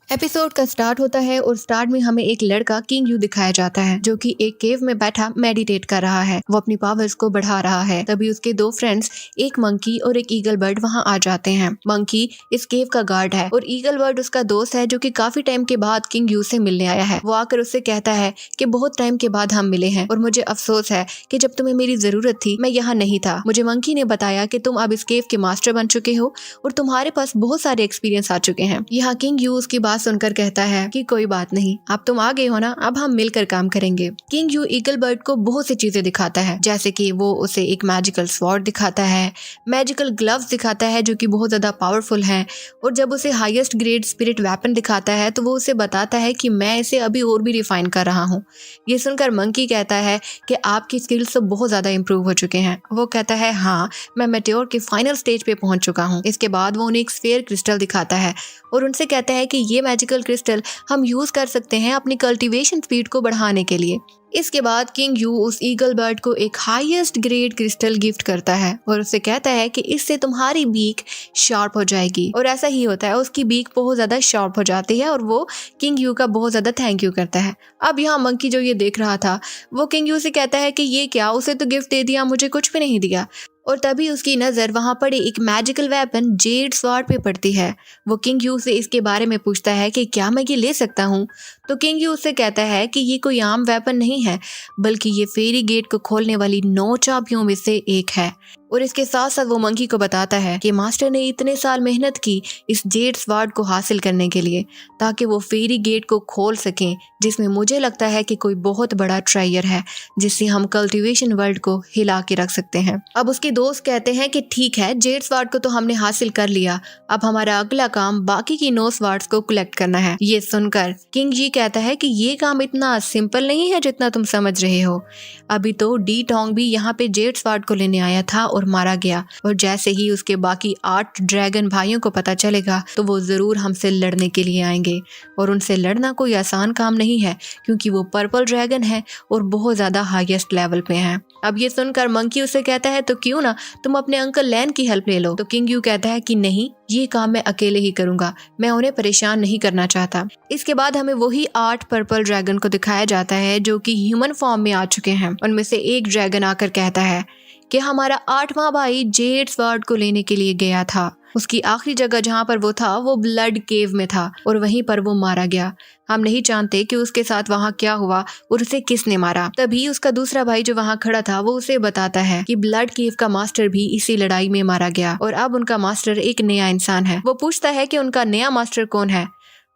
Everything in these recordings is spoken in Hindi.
एपिसोड का स्टार्ट होता है और स्टार्ट में हमें एक लड़का किंग यू दिखाया जाता है जो कि एक केव में बैठा मेडिटेट कर रहा है। वो अपनी पावर्स को बढ़ा रहा है। तभी उसके दो फ्रेंड्स, एक मंकी और एक ईगल बर्ड वहां आ जाते हैं। मंकी इस केव का गार्ड है और ईगल बर्ड उसका दोस्त है जो कि काफी टाइम के बाद किंग यू से मिलने आया है। वो आकर उससे कहता है कि बहुत टाइम के बाद हम मिले हैं और मुझे अफसोस है कि जब तुम्हें मेरी जरूरत थी मैं यहाँ नहीं था। मुझे मंकी ने बताया कि तुम अब इस केव के मास्टर बन चुके हो और तुम्हारे पास बहुत सारे एक्सपीरियंस आ चुके हैं। यहाँ किंग यू उसकी बात सुनकर कहता है कि कोई बात नहीं, अब तुम आ गए हो ना, अब हम मिलकर काम करेंगे। किंग यू ईगल बर्ड को बहुत सी चीजें दिखाता है, जैसे कि वो उसे एक मैजिकल स्वॉर्ड दिखाता है, मैजिकल ग्लव्स दिखाता है जो कि बहुत ज्यादा पावरफुल हैं, और जब उसे हाईएस्ट ग्रेड स्पिरिट वेपन दिखाता है तो वो उसे बताता है कि मैं इसे अभी और भी रिफाइन कर रहा हूँ। ये सुनकर मंकी कहता है कि आपकी स्किल्स तो बहुत ज्यादा इंप्रूव हो चुके हैं। वो कहता है हाँ, मैं मेटेओर के फाइनल स्टेज पे पहुंच चुका हूँ। इसके बाद वो उन्हें एक स्फीयर क्रिस्टल दिखाता है और उनसे कहता है कि ये मैजिकल क्रिस्टल हम यूज कर सकते हैं अपनी कल्टीवेशन स्पीड को बढ़ाने के लिए। इसके बाद किंग यू उस ईगल बर्ड को एक हाईएस्ट ग्रेड क्रिस्टल गिफ्ट करता है और उससे कहता है कि इससे तुम्हारी बीक शार्प हो जाएगी। और ऐसा ही होता है, उसकी बीक बहुत ज्यादा शार्प हो जाती है और वो किंग यू का बहुत ज्यादा थैंक यू करता है। अब यहाँ मंकी जो ये देख रहा था वो किंग यू से कहता है कि ये क्या, उसे तो गिफ्ट दे दिया, मुझे कुछ भी नहीं दिया। और तभी उसकी नजर वहां पड़े एक मैजिकल वेपन जेड स्वॉर्ड पे पड़ती है। वो किंग यू से इसके बारे में पूछता है कि क्या मैं ये ले सकता हूँ। तो किंग यू उससे कहता है कि ये कोई आम वेपन नहीं है, बल्कि ये फेरी गेट को खोलने वाली 9 चाबियों में से एक है। और इसके साथ साथ वो मंकी को बताता है कि मास्टर ने इतने साल मेहनत की इस जेड स्वॉर्ड को हासिल करने के लिए, ताकि वो फेरी गेट को खोल सकें, जिसमें मुझे लगता है कि कोई बहुत बड़ा ट्रायर है जिससे हम कल्टीवेशन वर्ल्ड को हिला के रख सकते हैं। अब उसके दोस्त कहते हैं कि ठीक है, जेड स्वॉर्ड को तो हमने हासिल कर लिया, अब हमारा अगला काम बाकी की 9 स्वॉर्ड्स को कलेक्ट करना है। ये सुनकर किंग जी कहता है कि ये काम इतना सिंपल नहीं है जितना तुम समझ रहे हो। अभी तो डी टोंग भी यहाँ पे जेड स्वॉर्ड को लेने आया था और मारा गया, और जैसे ही उसके बाकी 8 ड्रैगन भाइयों को पता चलेगा तो वो जरूर हमसे लड़ने के लिए आएंगे। और उनसे लड़ना कोई आसान काम नहीं है, क्योंकि वो पर्पल ड्रैगन है और बहुत ज्यादा हाईएस्ट लेवल पे हैं। अब ये सुनकर मंकी उसे कहता है तो क्यों ना तुम अपने अंकल लैन की हेल्प ले लो। तो किंग यू कहता है कि नहीं, ये काम मैं अकेले ही करूंगा, मैं उन्हें परेशान नहीं करना चाहता। इसके बाद हमें वही 8 पर्पल ड्रैगन को दिखाया जाता है जो कि ह्यूमन फॉर्म में आ चुके हैं। उनमें से एक ड्रैगन आकर कहता है कि हमारा 8वां भाई जेड स्वॉर्ड को लेने के लिए गया था। उसकी आखिरी जगह जहाँ पर वो था वो ब्लड केव में था और वहीं पर वो मारा गया। हम नहीं जानते कि उसके साथ वहाँ क्या हुआ और उसे किसने मारा। तभी उसका दूसरा भाई जो वहाँ खड़ा था वो उसे बताता है कि ब्लड केव का मास्टर भी इसी लड़ाई में मारा गया और अब उनका मास्टर एक नया इंसान है। वो पूछता है कि उनका नया मास्टर कौन है,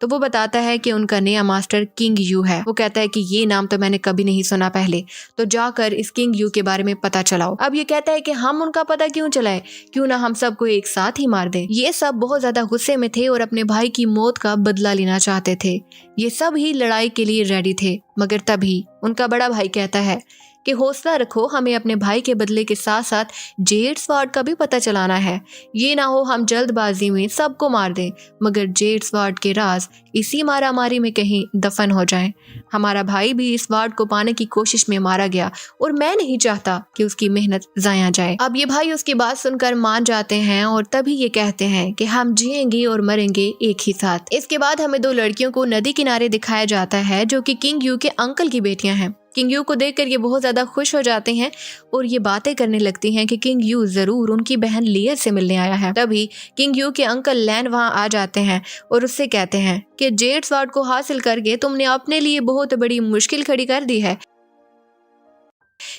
तो वो बताता है कि उनका नया मास्टर किंग यू है। वो कहता है कि ये नाम तो मैंने कभी नहीं सुना पहले, तो जाकर इस किंग यू के बारे में पता चलाओ। अब ये कहता है कि हम उनका पता क्यों चलाए, क्यों ना हम सबको एक साथ ही मार दें। ये सब बहुत ज्यादा गुस्से में थे और अपने भाई की मौत का बदला लेना चाहते थे। ये सब ही लड़ाई के लिए रेडी थे, मगर तभी उनका बड़ा भाई कहता है कि हौसला रखो, हमें अपने भाई के बदले के साथ साथ जेड स्वॉर्ड का भी पता चलाना है। ये ना हो हम जल्दबाजी में सबको मार दें, मगर जेड स्वॉर्ड के राज इसी मारामारी में कहीं दफन हो जाएं। हमारा भाई भी इस स्वॉर्ड को पाने की कोशिश में मारा गया और मैं नहीं चाहता कि उसकी मेहनत जाया जाए। अब ये भाई उसकी बात सुनकर मान जाते हैं और तभी ये कहते हैं कि हम जिएंगे और मरेंगे एक ही साथ। इसके बाद हमें 2 लड़कियों को नदी किनारे दिखाया जाता है जो कि किंग यू के अंकल की बेटियां हैं। किंग यू को देखकर ये बहुत ज्यादा खुश हो जाते हैं और ये बातें करने लगती हैं कि किंग यू जरूर उनकी बहन लियर से मिलने आया है। तभी किंग यू के अंकल लैन वहां आ जाते हैं और उससे कहते हैं कि जेड स्वॉर्ड को हासिल करके तुमने अपने लिए बहुत बड़ी मुश्किल खड़ी कर दी है,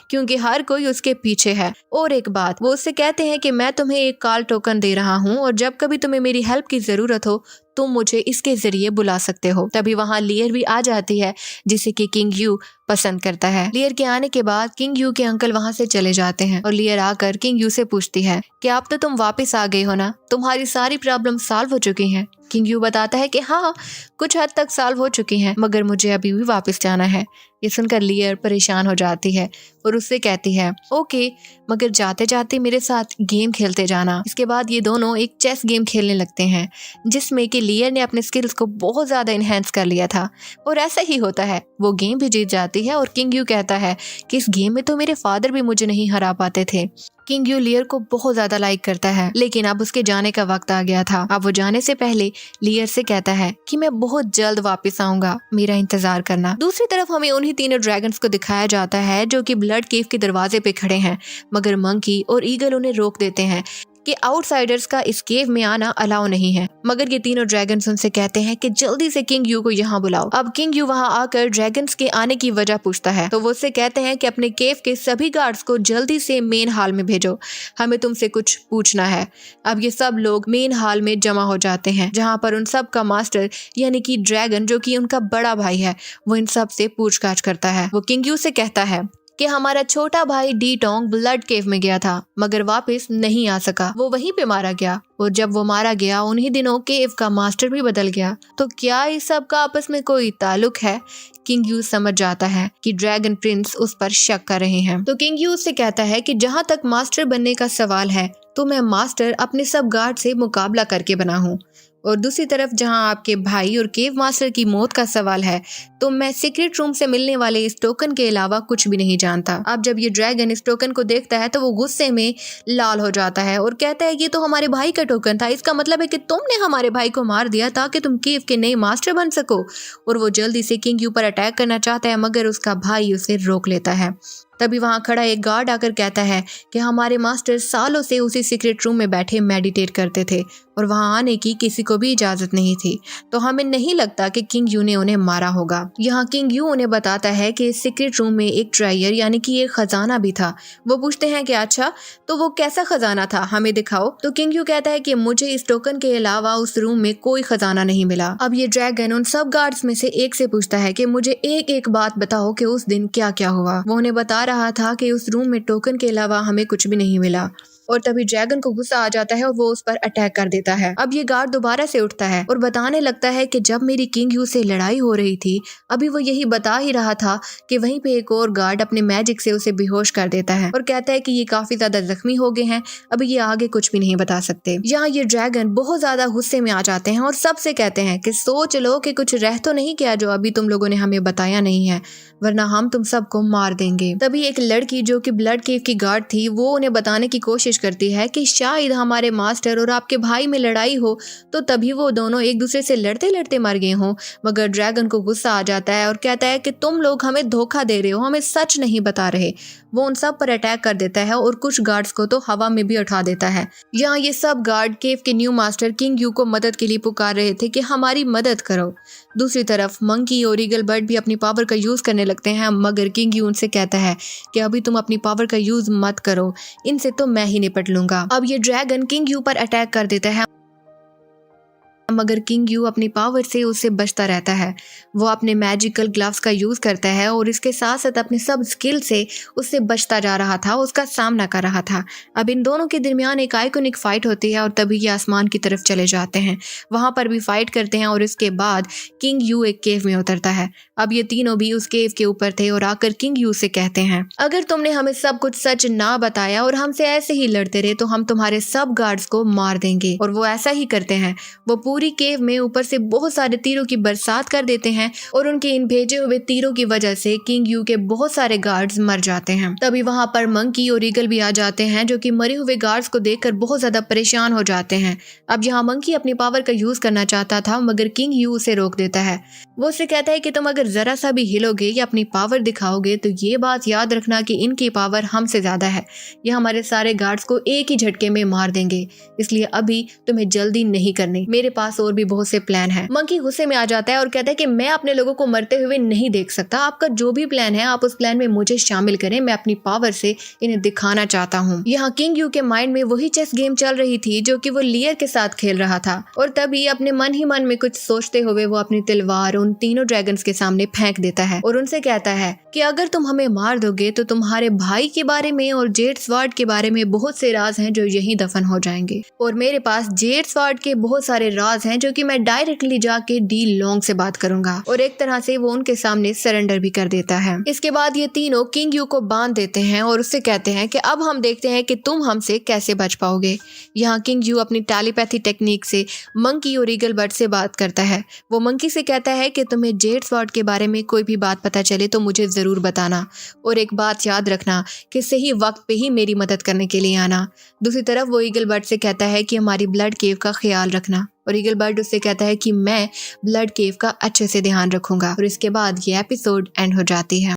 क्योंकि हर कोई उसके पीछे है। और एक बात, वो उससे कहते हैं कि मैं तुम्हें एक कॉल टोकन दे रहा हूँ और जब कभी तुम्हें मेरी हेल्प की जरूरत हो तुम मुझे इसके जरिए बुला सकते हो। तभी वहाँ लियर भी आ जाती है जिसे कि किंग यू पसंद करता है। लियर के आने के बाद किंग यू के अंकल वहाँ से चले जाते हैं और लियर आकर किंग यू से पूछती है कि अब तो तुम वापस आ गए हो ना, तुम्हारी सारी प्रॉब्लम सॉल्व हो चुकी हैं। किंग यू बताता है कि हाँ, कुछ हद तक सॉल्व हो चुकी हैं, मगर मुझे अभी भी वापस जाना है। ये सुनकर लियर परेशान हो जाती है और उससे कहती है ओके, मगर जाते जाते मेरे साथ गेम खेलते जाना। इसके बाद ये दोनों एक चेस गेम खेलने लगते हैं जिसमें कि लियर ने अपने स्किल्स को बहुत ज्यादा इनहेंस कर लिया था और ऐसा ही होता है, वो गेम भी जीत जाती है। और किंग यू कहता है कि इस गेम में तो मेरे फादर भी मुझे नहीं हरा पाते थे। किंग यू लियर को बहुत ज्यादा लाइक करता है, लेकिन अब उसके जाने का वक्त आ गया था। अब वो जाने से पहले लियर से कहता है कि मैं बहुत जल्द वापस आऊंगा, मेरा इंतजार करना। दूसरी तरफ हमें उन्हीं तीनों ड्रैगन्स को दिखाया जाता है जो कि ब्लड केव के दरवाजे पे खड़े हैं, मगर मंकी और ईगल उन्हें रोक देते हैं कि आउटसाइडर्स का इस केव में आना अलाउ नहीं है। मगर ये तीनों ड्रैगन्स उनसे कहते हैं कि जल्दी से किंग यू को यहाँ बुलाओ। अब किंग यू वहाँ आकर ड्रैगन्स के आने की वजह पूछता है, तो वो उससे कहते हैं कि अपने केव के सभी गार्ड्स को जल्दी से मेन हॉल में भेजो, हमें तुमसे कुछ पूछना है। अब ये सब लोग मेन हॉल में जमा हो जाते हैं, जहाँ पर उन सब का मास्टर यानी कि ड्रैगन जो कि उनका बड़ा भाई है, वो इन सब से पूछताछ करता है। वो किंग यू से कहता है कि हमारा छोटा भाई डी टोंग ब्लड केव में गया था, मगर वापस नहीं आ सका, वो वहीं पे मारा गया। और जब वो मारा गया उन्हीं दिनों केव का मास्टर भी बदल गया। तो क्या इस सब का आपस में कोई ताल्लुक है? किंग यू समझ जाता है कि ड्रैगन प्रिंस उस पर शक कर रहे हैं। तो किंग यू उससे कहता है कि जहाँ तक मास्टर बनने का सवाल है तो मैं मास्टर अपने सब गार्ड से मुकाबला करके बना हूँ, और दूसरी तरफ जहां आपके भाई और केव मास्टर की मौत का सवाल है तो मैं सीक्रेट रूम से मिलने वाले इस टोकन के अलावा कुछ भी नहीं जानता। अब जब ये ड्रैगन इस टोकन को देखता है तो वो गुस्से में लाल हो जाता है और कहता है ये तो हमारे भाई का टोकन था, इसका मतलब है कि तुमने हमारे भाई को मार दिया ताकि तुम केव के नए मास्टर बन सको। और वो जल्दी से किंग यू पर अटैक करना चाहता है, मगर उसका भाई उसे रोक लेता है। तभी वहां खड़ा एक गार्ड आकर कहता है कि हमारे मास्टर सालों से उसी सीक्रेट रूम में बैठे मेडिटेट करते थे और वहां आने की किसी को भी इजाजत नहीं थी, तो हमें नहीं लगता कि किंग यू ने उन्हें मारा होगा। यहाँ किंग यू उन्हें बताता है कि इस सीक्रेट रूम में एक ट्रायर यानी कि एक खजाना भी था। वो पूछते हैं कि अच्छा तो वो कैसा खजाना था, हमें दिखाओ। तो किंग यू कहता है कि मुझे इस टोकन के अलावा उस रूम में कोई खजाना नहीं मिला। अब ये ड्रैगन उन सब गार्ड्स में से एक से पूछता है कि मुझे एक एक बात बताओ कि उस दिन क्या क्या हुआ। वो उन्हें बता रहा था कि उस रूम में टोकन के अलावा हमें कुछ भी नहीं मिला। और तभी ड्रैगन को गुस्सा आ जाता है और वो उस पर अटैक कर देता है। अब ये गार्ड दोबारा से उठता है और बताने लगता है कि जब मेरी किंग यू से लड़ाई हो रही थी अभी वो यही बता ही रहा था कि वहीं पे एक और गार्ड अपने मैजिक से उसे बेहोश कर देता है और कहता है कि ये काफी ज्यादा जख्मी हो गए हैं, अभी ये आगे कुछ भी नहीं बता सकते। यहाँ ये ड्रैगन बहुत ज्यादा गुस्से में आ जाते हैं और सबसे कहते हैं कि सोच लो कि कुछ रह तो नहीं गया जो अभी तुम लोगों ने हमें बताया नहीं है, वरना हम तुम सबको मार देंगे। तभी एक लड़की जो कि ब्लड केव की गार्ड थी वो उन्हें बताने की कोशिश करती है कि शायद हमारे मास्टर और आपके भाई में लड़ाई हो तो तभी वो दोनों एक दूसरे से लड़ते लड़ते मर गए हों। मगर ड्रैगन को गुस्सा आ जाता है और कहता है कि तुम लोग हमें धोखा दे रहे हो, हमें सच नहीं बता रहे। वो उन सब पर अटैक कर देता है और कुछ गार्ड्स को तो हवा में भी उठा देता है। यहाँ ये सब गार्ड केव के न्यू मास्टर किंग यू को मदद के लिए पुकार रहे थे कि हमारी मदद करो। दूसरी तरफ मंकी और ईगल बर्ड भी अपनी पावर का यूज करने लगते हैं, मगर किंग यू उनसे कहता है कि अभी तुम अपनी पावर का यूज मत करो, इनसे तो मैं ही निपट लूंगा। अब ये ड्रैगन किंग यू पर अटैक कर देता है, मगर किंग यू अपनी पावर से उससे बचता रहता है। वो अपने मैजिकल ग्लव्स का यूज करता है और इसके साथ साथ अपने सब स्किल से उससे बचता जा रहा था, उसका सामना कर रहा था। अब इन दोनों के दरमियान एक आइकॉनिक फाइट होती है और तभी ये आसमान की तरफ चले जाते हैं, वहां पर भी फाइट करते हैं और इसके बाद किंग यू एक केव में उतरता है। अब ये तीनों भी उस केव के ऊपर थे और आकर किंग यू से कहते हैं अगर तुमने हमें सब कुछ सच ना बताया और हमसे ऐसे ही लड़ते रहे तो हम तुम्हारे सब गार्ड्स को मार देंगे। और वो ऐसा ही करते हैं, वो पूरी केव में ऊपर से बहुत सारे तीरों की बरसात कर देते हैं और उनके इन भेजे हुए तीरों की वजह से किंग यू के बहुत सारे गार्ड्स मर जाते हैं। तभी वहां पर मंकी और ईगल भी आ जाते हैं जो कि मरे हुए गार्ड्स को देखकर बहुत ज्यादा परेशान हो जाते हैं। अब यहाँ मंकी अपनी पावर का यूज करना चाहता था, मगर किंग यू उसे रोक देता है। वो उसे कहता है कि तुम अगर जरा सा भी हिलोगे या अपनी पावर दिखाओगे तो ये बात याद रखना कि इनकी पावर हमसे ज्यादा है, ये हमारे सारे गार्ड्स को एक ही झटके में मार देंगे, इसलिए अभी तुम्हें जल्दी नहीं करनी, मेरे पास और भी बहुत से प्लान है। मंकी गुस्से में आ जाता है और कहता है कि मैं अपने लोगों को मरते हुए नहीं देख सकता, आपका जो भी प्लान है आप उस प्लान में मुझे शामिल करें, मैं अपनी पावर से इन्हें दिखाना चाहता हूँ। यहाँ किंग यू के माइंड में वही चेस गेम चल रही थी जो कि वो लियर के साथ खेल रहा था और तभी अपने मन ही मन में कुछ सोचते हुए वो अपनी तलवार उन तीनों ड्रैगन्स के सामने फेंक देता है और उनसे कहता है कि अगर तुम हमें मार दोगे तो तुम्हारे भाई के बारे में और जेड स्वार्ड के बारे में बहुत से राज हैं जो यहीं दफन हो जाएंगे और मेरे पास जेड स्वार्ड के बहुत सारे राज आवाज है जो कि मैं डायरेक्टली जाके डी लॉन्ग से बात करूंगा, और एक तरह से वो उनके सामने सरेंडर भी कर देता है। इसके बाद ये तीनों किंग यू को बांध देते हैं और उससे कहते हैं कि अब हम देखते हैं कि तुम हमसे कैसे बच पाओगे। यहाँ किंग यू अपनी टेलीपैथी टेक्निक से मंकी और ईगल बर्ड से बात करता है। वो मंकी से कहता है कि तुम्हें जेड स्वॉर्ड के बारे में कोई भी बात पता चले तो मुझे जरूर बताना, और एक बात याद रखना कि सही वक्त पे ही मेरी मदद करने के लिए आना। दूसरी तरफ वो ईगल बर्ड से कहता है कि हमारी ब्लड केव का ख्याल रखना, और ईगल बर्ड उससे कहता है कि मैं ब्लड केव का अच्छे से ध्यान रखूंगा। और इसके बाद ये एपिसोड एंड हो जाती है।